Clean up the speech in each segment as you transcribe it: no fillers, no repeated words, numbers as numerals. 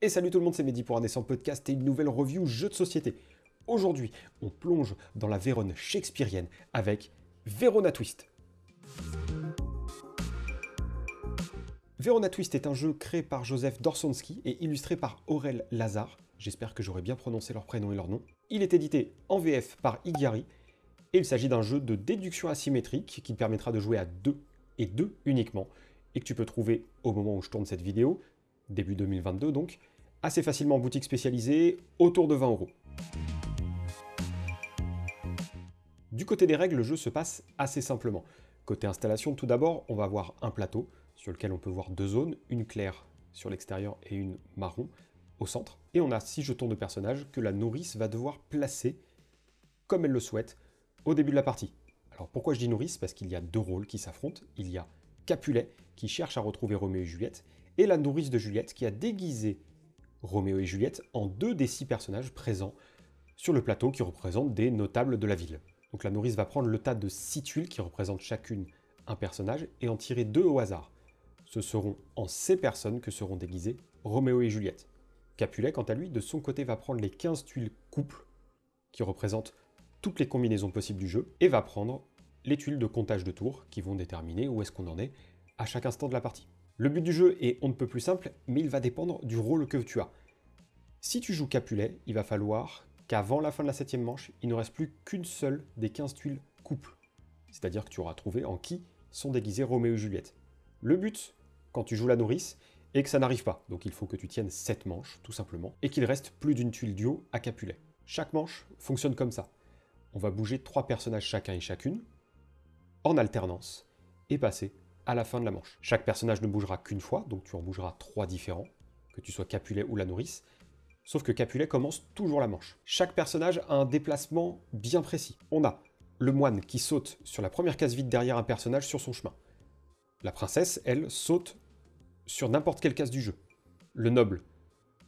Et salut tout le monde, c'est Mehdi pour un dessin podcast et une nouvelle review jeu de société. Aujourd'hui, on plonge dans la Vérone shakespearienne avec Verona Twist. Verona Twist est un jeu créé par Joseph Dorsonski et illustré par Aurel Lazare. J'espère que j'aurai bien prononcé leur prénom et leur nom. Il est édité en VF par Igari et il s'agit d'un jeu de déduction asymétrique qui te permettra de jouer à 2 et 2 uniquement et que tu peux trouver au moment où je tourne cette vidéo, début 2022 donc, assez facilement en boutique spécialisée, autour de 20 €. Du côté des règles, le jeu se passe assez simplement. Côté installation, tout d'abord, on va avoir un plateau sur lequel on peut voir 2 zones, une claire sur l'extérieur et une marron au centre. Et on a 6 jetons de personnages que la nourrice va devoir placer comme elle le souhaite au début de la partie. Alors pourquoi je dis nourrice? Parce qu'il y a 2 rôles qui s'affrontent. Il y a Capulet qui cherche à retrouver Roméo et Juliette et la nourrice de Juliette qui a déguisé Roméo et Juliette en 2 des 6 personnages présents sur le plateau qui représentent des notables de la ville. Donc la nourrice va prendre le tas de 6 tuiles qui représentent chacune un personnage et en tirer 2 au hasard. Ce seront en ces personnes que seront déguisés Roméo et Juliette. Capulet, quant à lui, de son côté, va prendre les 15 tuiles couple qui représentent toutes les combinaisons possibles du jeu et va prendre les tuiles de comptage de tours qui vont déterminer où est-ce qu'on en est à chaque instant de la partie. Le but du jeu est on ne peut plus simple, mais il va dépendre du rôle que tu as. Si tu joues Capulet, il va falloir qu'avant la fin de la 7e manche, il ne reste plus qu'une seule des 15 tuiles couple. C'est-à-dire que tu auras trouvé en qui sont déguisés Roméo et Juliette. Le but, quand tu joues la nourrice, est que ça n'arrive pas. Donc il faut que tu tiennes 7 manches, tout simplement, et qu'il reste plus d'une tuile duo à Capulet. Chaque manche fonctionne comme ça. On va bouger 3 personnages chacun et chacune, en alternance, et passer à la fin de la manche. Chaque personnage ne bougera qu'une fois, donc tu en bougeras 3 différents, que tu sois Capulet ou la nourrice, sauf que Capulet commence toujours la manche. Chaque personnage a un déplacement bien précis. On a le moine qui saute sur la première case vide derrière un personnage sur son chemin. La princesse, elle, saute sur n'importe quelle case du jeu. Le noble,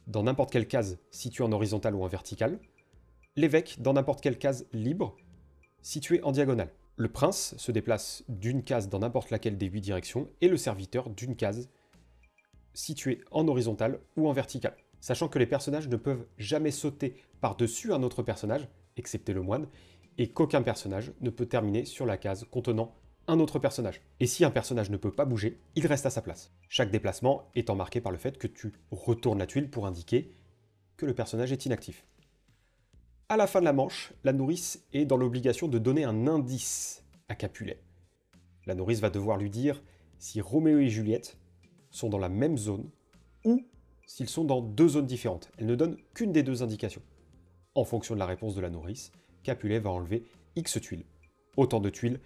dans n'importe quelle case située en horizontale ou en verticale. L'évêque, dans n'importe quelle case libre, située en diagonale. Le prince se déplace d'une case dans n'importe laquelle des 8 directions, et le serviteur d'une case située en horizontale ou en verticale. Sachant que les personnages ne peuvent jamais sauter par-dessus un autre personnage, excepté le moine, et qu'aucun personnage ne peut terminer sur la case contenant un autre personnage. Et si un personnage ne peut pas bouger, il reste à sa place. Chaque déplacement étant marqué par le fait que tu retournes la tuile pour indiquer que le personnage est inactif. À la fin de la manche, la nourrice est dans l'obligation de donner un indice à Capulet. La nourrice va devoir lui dire si Roméo et Juliette sont dans la même zone ou s'ils sont dans 2 zones différentes. Elle ne donne qu'une des 2 indications. En fonction de la réponse de la nourrice, Capulet va enlever X tuiles. Autant de tuiles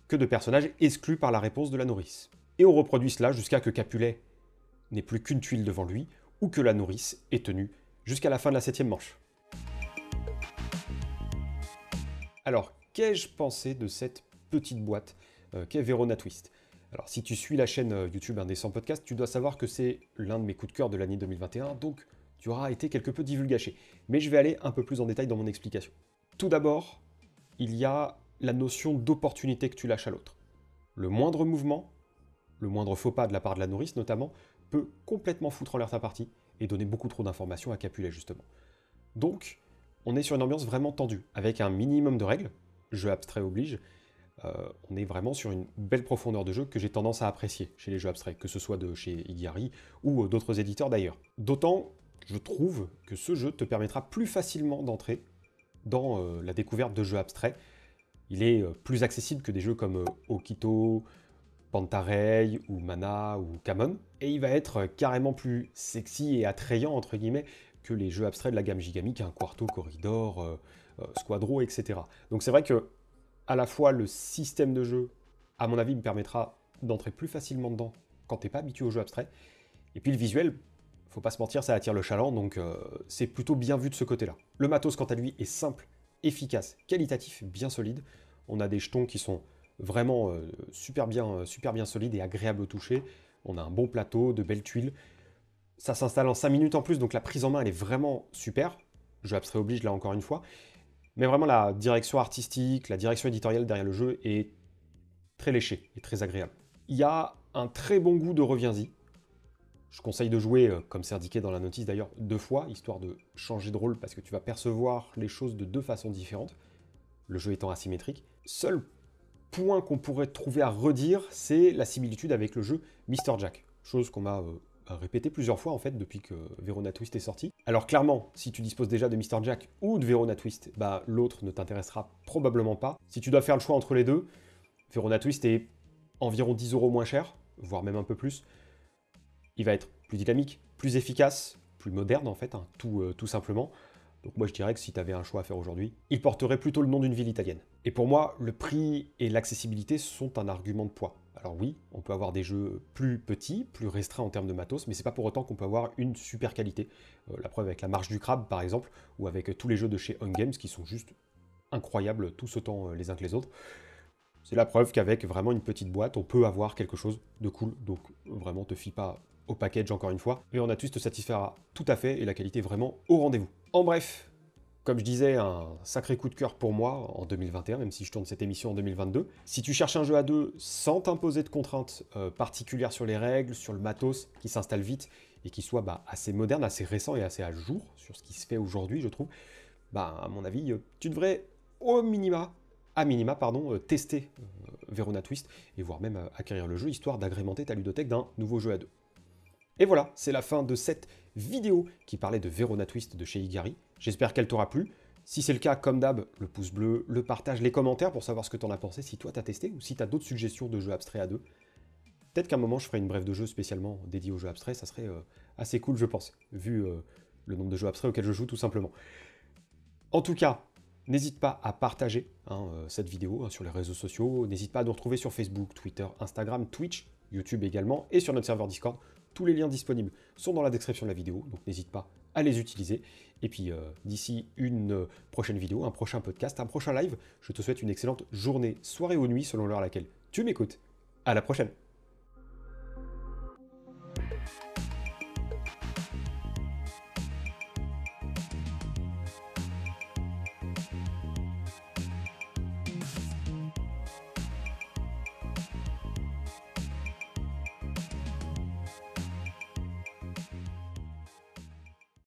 que de personnages exclus par la réponse de la nourrice. Et on reproduit cela jusqu'à que Capulet n'ait plus qu'une tuile devant lui ou que la nourrice ait tenu jusqu'à la fin de la 7e manche. Alors, qu'ai-je pensé de cette petite boîte qu'est Verona Twist? Alors, si tu suis la chaîne YouTube Indécent Podcast, tu dois savoir que c'est l'un de mes coups de cœur de l'année 2021, donc tu auras été quelque peu divulgaché. Mais je vais aller un peu plus en détail dans mon explication. Tout d'abord, il y a la notion d'opportunité que tu lâches à l'autre. Le moindre mouvement, le moindre faux pas de la part de la nourrice notamment, peut complètement foutre en l'air ta partie et donner beaucoup trop d'informations à Capulet justement. Donc, on est sur une ambiance vraiment tendue, avec un minimum de règles, jeu abstrait oblige. On est vraiment sur une belle profondeur de jeu que j'ai tendance à apprécier chez les jeux abstraits, que ce soit de chez Igari ou d'autres éditeurs d'ailleurs. D'autant, je trouve que ce jeu te permettra plus facilement d'entrer dans la découverte de jeux abstraits. Il est plus accessible que des jeux comme Okito, Pantarei ou Mana ou Kamon, et il va être carrément plus sexy et attrayant entre guillemets que les jeux abstraits de la gamme Gigamic, un Quarto, Corridor, Squadro, etc. Donc c'est vrai que à la fois le système de jeu, à mon avis, me permettra d'entrer plus facilement dedans quand t'es pas habitué aux jeux abstraits, et puis le visuel, faut pas se mentir, ça attire le chaland, donc c'est plutôt bien vu de ce côté-là. Le matos, quant à lui, est simple, efficace, qualitatif, bien solide. On a des jetons qui sont vraiment super bien solides et agréables au toucher. On a un bon plateau, de belles tuiles. Ça s'installe en 5 minutes en plus, donc la prise en main, elle est vraiment super. Jeu abstrait oblige, là encore une fois. Mais vraiment, la direction artistique, la direction éditoriale derrière le jeu est très léchée et très agréable. Il y a un très bon goût de reviens-y. Je conseille de jouer, comme c'est indiqué dans la notice d'ailleurs, 2 fois, histoire de changer de rôle, parce que tu vas percevoir les choses de 2 façons différentes, le jeu étant asymétrique. Seul point qu'on pourrait trouver à redire, c'est la similitude avec le jeu Mr. Jack, chose qu'on m'a répété plusieurs fois en fait depuis que Verona Twist est sorti. Alors clairement, si tu disposes déjà de Mr. Jack ou de Verona Twist, bah l'autre ne t'intéressera probablement pas. Si tu dois faire le choix entre les deux, Verona Twist est environ 10 € moins cher, voire même un peu plus. Il va être plus dynamique, plus efficace, plus moderne en fait, hein, tout simplement. Donc moi je dirais que si tu avais un choix à faire aujourd'hui, il porterait plutôt le nom d'une ville italienne. Et pour moi, le prix et l'accessibilité sont un argument de poids. Alors oui, on peut avoir des jeux plus petits, plus restreints en termes de matos, mais c'est pas pour autant qu'on peut avoir une super qualité. La preuve avec la Marche du Crabe par exemple, ou avec tous les jeux de chez On Games qui sont juste incroyables, tous autant les uns que les autres. C'est la preuve qu'avec vraiment une petite boîte, on peut avoir quelque chose de cool. Donc vraiment, te fie pas au package encore une fois. Et on a tous te satisfera tout à fait et la qualité est vraiment au rendez-vous. En bref, comme je disais, un sacré coup de cœur pour moi en 2021, même si je tourne cette émission en 2022. Si tu cherches un jeu à deux sans t'imposer de contraintes particulières sur les règles, sur le matos, qui s'installe vite et qui soit assez moderne, assez récent et assez à jour sur ce qui se fait aujourd'hui, je trouve, à mon avis, tu devrais tester Verona Twist et voire même acquérir le jeu, histoire d'agrémenter ta ludothèque d'un nouveau jeu à deux. Et voilà, c'est la fin de cette vidéo qui parlait de Verona Twist de chez Igari. J'espère qu'elle t'aura plu. Si c'est le cas, comme d'hab, le pouce bleu, le partage, les commentaires pour savoir ce que t'en as pensé, si toi t'as testé ou si t'as d'autres suggestions de jeux abstraits à deux. Peut-être qu'à un moment je ferai une brève de jeu spécialement dédiée aux jeux abstraits, ça serait assez cool je pense, vu le nombre de jeux abstraits auxquels je joue tout simplement. En tout cas, n'hésite pas à partager cette vidéo sur les réseaux sociaux, n'hésite pas à nous retrouver sur Facebook, Twitter, Instagram, Twitch, YouTube également, et sur notre serveur Discord. Tous les liens disponibles sont dans la description de la vidéo, donc n'hésite pas à les utiliser. Et puis d'ici une prochaine vidéo, un prochain podcast, un prochain live, je te souhaite une excellente journée, soirée ou nuit selon l'heure à laquelle tu m'écoutes. À la prochaine!